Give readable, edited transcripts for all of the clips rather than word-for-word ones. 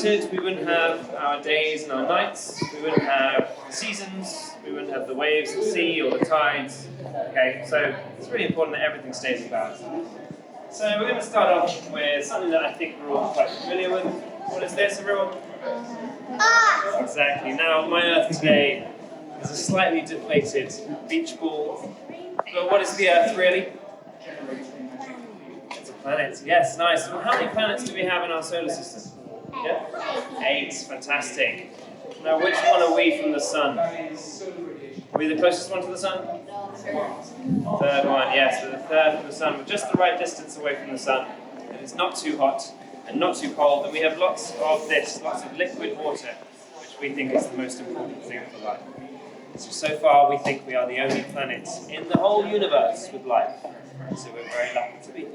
it, we wouldn't have our days and our nights, we wouldn't have seasons, we wouldn't have the waves, the sea, or the tides. Okay, so it's really important that everything stays in balance. So we're going to start off with something that I think we're all quite familiar with. What is this, everyone? Earth. Exactly. Now, my Earth today is a slightly deflated beach ball. But what is the Earth really? It's a planet. Yes, nice. Well, how many planets do we have in our solar system? Yeah? 8. Fantastic. Now, which one are we from the sun? Are we the closest one to the sun? Third one, yes. We're the third from the sun. We're just the right distance away from the sun. And it's not too hot and not too cold. And we have lots of liquid water, which we think is the most important thing for life. So far, we think we are the only planet in the whole universe with life. So we're very lucky to be.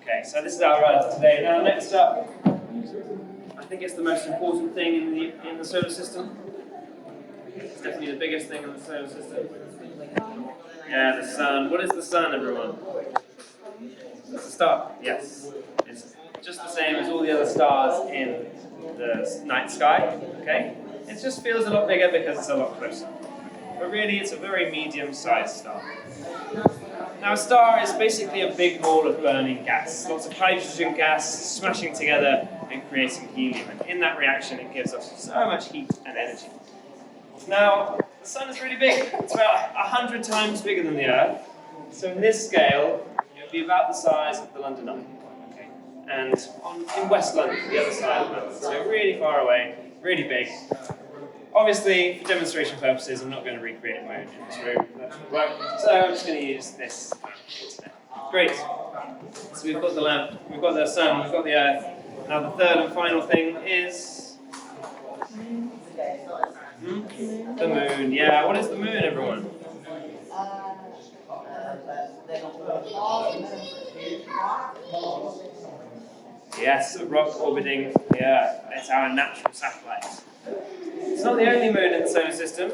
Okay, so this is our Earth today. Now, next up, I think it's the most important thing in the solar system. It's definitely the biggest thing in the solar system. Yeah, the sun. What is the sun, everyone? It's a star. Yes. It's just the same as all the other stars in the night sky. Okay? It just feels a lot bigger because it's a lot closer. But really, it's a very medium-sized star. Now, a star is basically a big ball of burning gas. Lots of hydrogen gas smashing together and creating helium. And in that reaction, it gives us so much heat and energy. Now, the sun is really big. It's about 100 times bigger than the Earth. So in this scale, it would be about the size of the London Eye. Okay? And in West London, the other side of London. So really far away, really big. Obviously, for demonstration purposes, I'm not going to recreate the moon in this room. That's not right. So I'm just going to use this. Great. So we've got the lamp, we've got the sun, we've got the Earth. Now the third and final thing is... The moon. Yeah, what is the moon, everyone? Yes, a rock orbiting the Earth. It's our natural satellite. It's not the only moon in the solar system.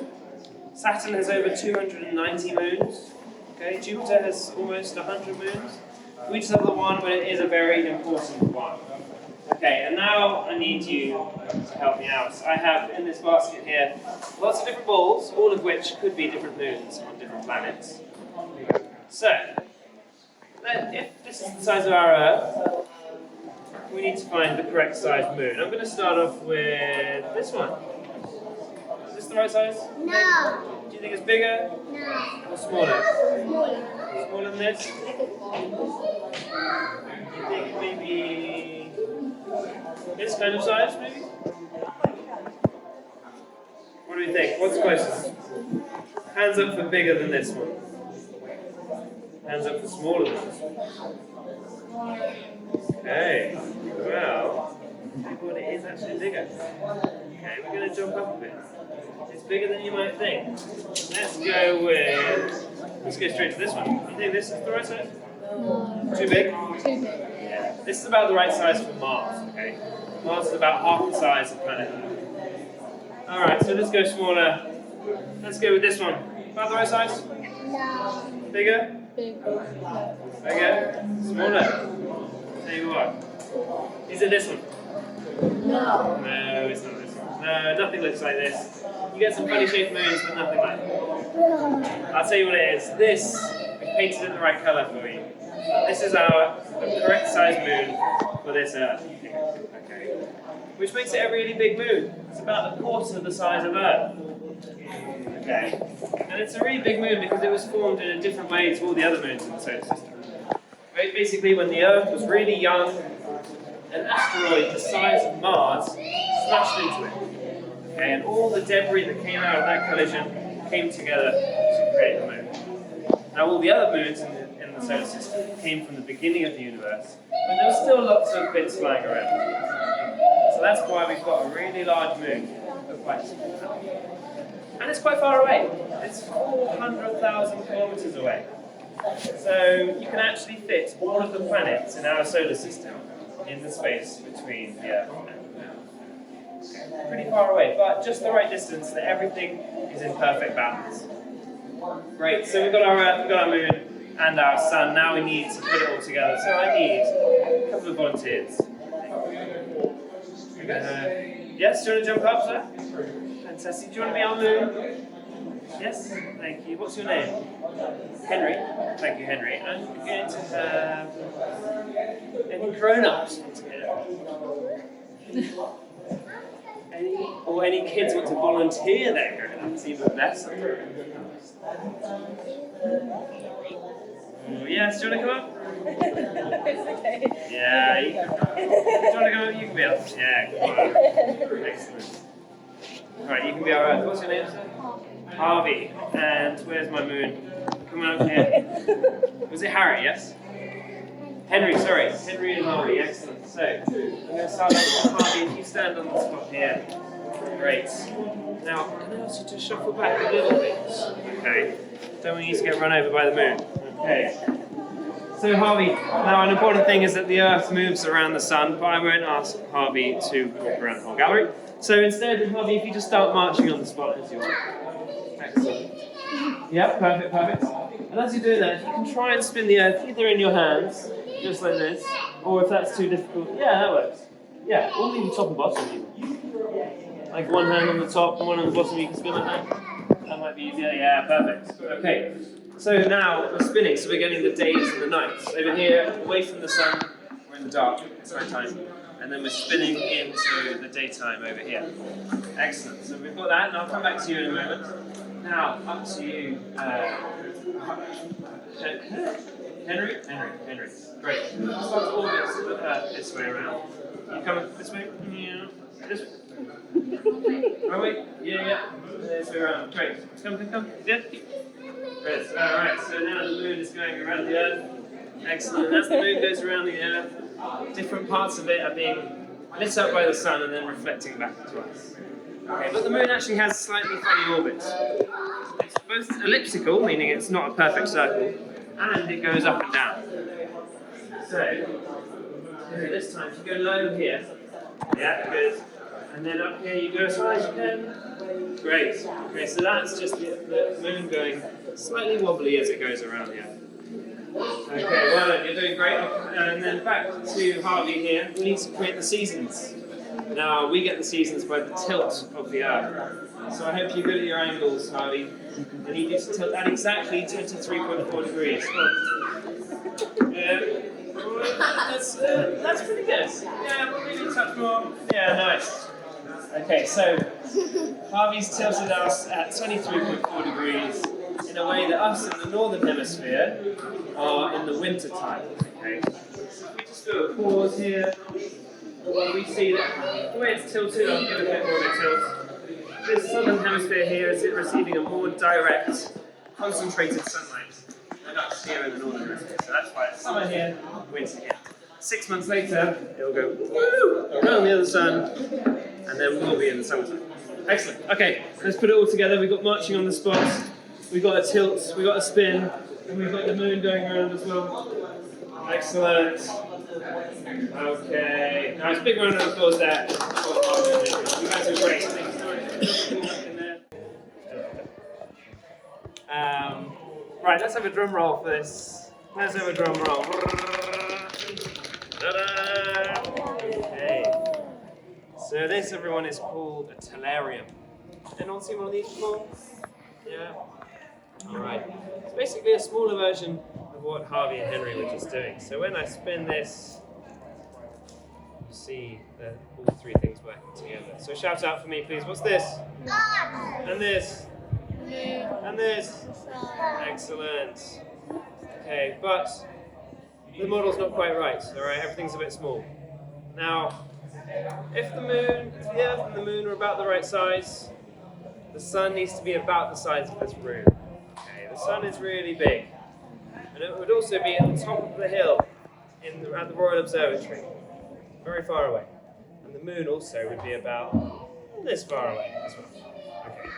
Saturn has over 290 moons. Okay, Jupiter has almost 100 moons. We just have the one, but it is a very important one. Okay, and now I need you to help me out. I have in this basket here lots of different balls, all of which could be different moons on different planets. So, if this is the size of our Earth, we need to find the correct size moon. I'm going to start off with this one. Is this the right size? No. Do you think it's bigger? No. Or smaller? Smaller. Smaller than this? You think maybe this kind of size, maybe? What do we think? What's closest? Hands up for bigger than this one. Hands up for smaller than this one. Okay, well, I think it is actually bigger. Okay, we're going to jump up a bit. It's bigger than you might think. Let's go straight to this one. You think this is the right size? No. Too big? Too big. Yeah. This is about the right size for Mars, okay? Mars is about half the size of planet Earth. Alright, so let's go smaller. Let's go with this one. About the right size? No. Bigger? Big. No. Bigger? Smaller? Tell you what. Is it this one? No. No, it's not this one. No, nothing looks like this. You get some funny shaped moons, but nothing like that. I'll tell you what it is. This, we painted it the right colour for you. This is the correct size moon for this Earth. Okay. Which makes it a really big moon. It's about a quarter of the size of Earth. Okay. And it's a really big moon because it was formed in a different way to all the other moons in the solar system. Basically, when the Earth was really young, an asteroid the size of Mars smashed into it. Okay, and all the debris that came out of that collision came together to create the moon. Now, all the other moons in the solar system came from the beginning of the universe, but there were still lots of bits flying around. So that's why we've got a really large moon. And it's quite far away. It's 400,000 kilometers away. So you can actually fit all of the planets in our solar system in the space between the Earth and the Moon. Pretty far away, but just the right distance that everything is in perfect balance. Great, so we've got our Earth, we've got our Moon, and our Sun. Now we need to put it all together. So I need a couple of volunteers. We've Yes, do you want to jump up, sir? Fantastic. Do you want to be our moon? Yes, thank you. What's your name? Henry. Thank you, Henry. I'm going to have any grown-ups want to get up? Any kids want to volunteer their grown-ups, even better. Yes, do you want to come up? It's okay. Yeah, you can. Do you want to go up? You can be up. Yeah, come on. Excellent. Alright, you can be alright. What's your name, sir? Harvey. And where's my moon? Come on up here. Was it Harry, yes? Henry, sorry. Henry and Harvey, excellent. So, I'm going to start with Harvey. If you stand on the spot here. Great. Now, can I ask you to shuffle back a little bit? Okay. Don't want you to get run over by the moon. Okay. So Harvey, now an important thing is that the Earth moves around the Sun, but I won't ask Harvey to walk around the whole gallery. So instead, Harvey, if you just start marching on the spot as you are. Excellent. Yep, perfect, perfect. And as you're doing that, if you can try and spin the Earth either in your hands, just like this, or if that's too difficult, yeah, that works. Yeah, or maybe top and bottom even. Like one hand on the top and one on the bottom, you can spin like that. That might be easier. Yeah, perfect. Okay. So now we're spinning, so we're getting the days and the nights. Over here, away from the sun, we're in the dark, it's nighttime. And then we're spinning into the daytime over here. Excellent. So we've got that, and I'll come back to you in a moment. Now, up to you, Henry? Henry. Great. Start to orbit the Earth this way around. You coming this way? Yeah. This way? Oh wait, yeah. This way around. Great. Come. Yeah. Great. Alright, so now the moon is going around the Earth. Excellent. As the moon goes around the Earth, different parts of it are being lit up by the sun and then reflecting back to us. Okay, but the moon actually has slightly funny orbits. It's both elliptical, meaning it's not a perfect circle, and it goes up and down. So, this time, if you go low here, yeah, good. And then up here you go as high as you can. Great. Okay, so that's just the moon going slightly wobbly as it goes around the Earth. Okay, well done, you're doing great. And then back to Harvey here. We need to create the seasons. Now, we get the seasons by the tilt of the Earth. So I hope you're good at your angles, Harvey. I need you to tilt at exactly 23.4 degrees. Yeah. That's pretty good. Yeah, we'll maybe a touch more. Yeah, nice. Okay, so Harvey's tilted us at 23.4 degrees in a way that us in the northern hemisphere are in the winter time. Okay, so we just do a pause here. We see that the way it's tilted, I'll give a bit more of a tilt. This southern hemisphere here is receiving a more direct, concentrated sunlight than us here in the northern hemisphere. So that's why it's summer here, winter here. 6 months later, it'll go woo, around the other sun, and then we'll be in the summertime. Excellent. Okay, let's put it all together. We've got marching on the spot, we've got a tilt, we've got a spin, and we've got the moon going around as well. Excellent. Okay, nice big round of applause there. You guys are great. Thank you so much. Right, let's have a drum roll for this. Let's have a drum roll. Ta-da! Okay. So this, everyone, is called a telarium. Anyone seen one of these before? Yeah? Alright. It's basically a smaller version of what Harvey and Henry were just doing. So when I spin this, you see that all three things working together. So shout out for me, please. What's this? And this? And this? Excellent. Okay, but the model's not quite right, alright? Everything's a bit small. Now, if the Earth and the Moon are about the right size, the Sun needs to be about the size of this room. Okay, the Sun is really big. And it would also be at the top of the hill at the Royal Observatory, very far away. And the Moon also would be about this far away as well. Okay.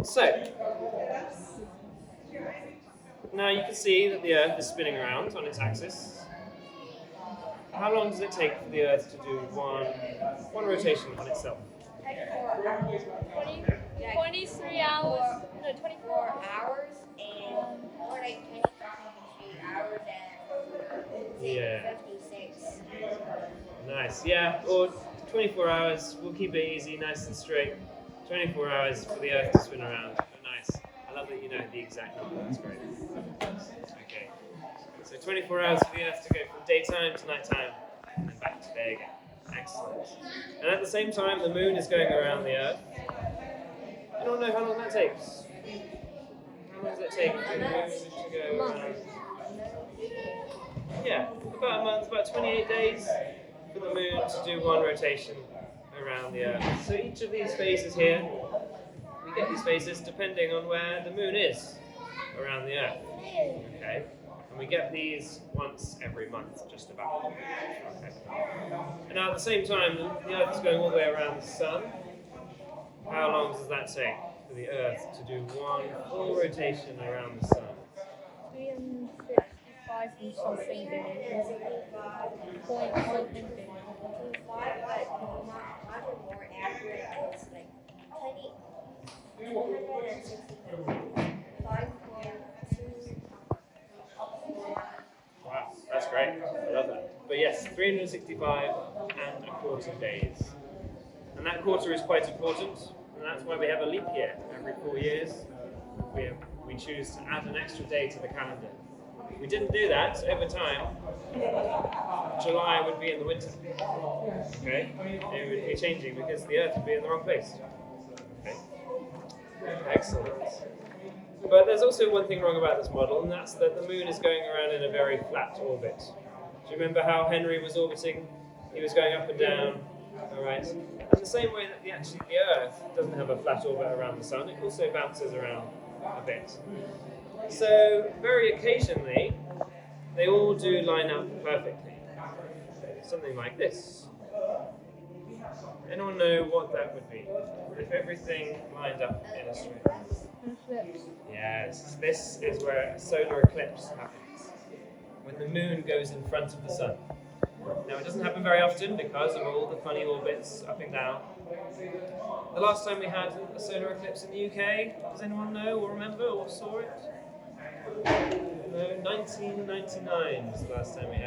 So, now you can see that the Earth is spinning around on its axis. How long does it take for the Earth to do one rotation on itself? 23 hours. No, 24 hours and or like 22 hours and 56. Nice. Yeah, or 24 hours. We'll keep it easy, nice and straight. 24 hours for the Earth to spin around. But nice. I love that you know the exact number. That's great. Okay. So 24 hours for the Earth to go from daytime to nighttime and back to day again. Excellent. And at the same time, the Moon is going around the Earth. I don't know how long that takes. How long does it take for the Moon to go around? Yeah, about a month, about 28 days for the Moon to do one rotation around the Earth. So each of these phases here, we get these phases depending on where the Moon is around the Earth. Okay? And we get these once every month, just about. Okay. And now at the same time, the Earth is going all the way around the Sun. How long does that take for the Earth to do one full rotation around the Sun? 365 and something days. Point something days. More accurate, it's like 465. Wow, that's great. I love that. But yes, 365 and a quarter days. And that quarter is quite important, and that's why we have a leap year. Every 4 years, we choose to add an extra day to the calendar. If we didn't do that over time, July would be in the winter. Okay? It would be changing because the Earth would be in the wrong place. Okay? Excellent. But there's also one thing wrong about this model, and that's that the Moon is going around in a very flat orbit. Do you remember how Henry was orbiting? He was going up and down. Alright? In the same way that the Earth doesn't have a flat orbit around the Sun, it also bounces around a bit. So, very occasionally, they all do line up perfectly. Something like this. Anyone know what that would be? If everything lined up in a straight line. Yes, this is where a solar eclipse happens. When the Moon goes in front of the Sun. Now, it doesn't happen very often because of all the funny orbits up and down. The last time we had a solar eclipse in the UK, does anyone know or remember or saw it? No, 1999 was the last time we had